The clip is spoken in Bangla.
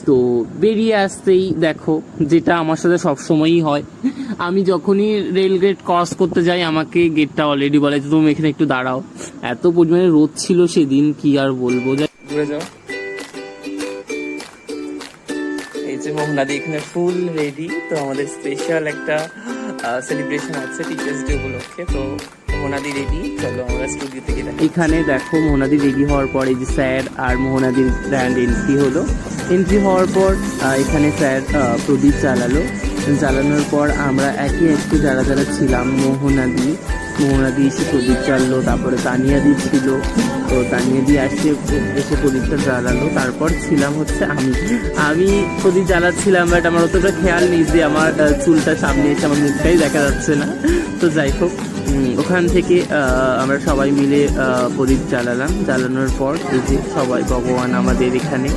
তো বেরিয়ে আসতেই দেখো, যেটা আমার সাথে সবসময়ই হয়, আমি যখনই রেল গেট ক্রস করতে যাই আমাকে গেটটা অলরেডি বলে যে তুমি এখানে একটু দাঁড়াও। এত পরিমাণে রোদ ছিল সেদিন, কি আর বলবো। ঘুরে যাও। এই যে মোহনাদি এখানে ফুল রেডি। তো আমাদের স্পেশাল একটা সেলিব্রেশন আছে টিচার্স ডে উপলক্ষে। তো মোহনাদি রেডি, চলো আমরা স্টুডিও থেকে দেখি। এখানে দেখো মোহনাদি রেডি হওয়ার পর এই যে স্যার আর মোহনাদির গ্র্যান্ড এন্ট্রি হলো। এন্ট্রি হওয়ার পর এখানে স্যার প্রদীপ জ্বালানোর পর আমরা একে একে যারা যারা ছিলাম, মোহনাদি এসে প্রদীপ জ্বাললো, তারপরে তানিয়াদি ছিল, তো তানিয়াদি এসে প্রদীপটা জ্বালালো। তারপর ছিলাম হচ্ছে আমি প্রদীপ জ্বালাচ্ছিলাম, বাট আমার অতটা খেয়াল নেই যে আমার চুলটা সামনে এসে আমার মুখটাই দেখা যাচ্ছে না। তো যাই হোক, ওখান থেকে আমরা সবাই মিলে প্রদীপ জ্বালানোর পর এই যে সবাই ভগবান আমাদের এখানে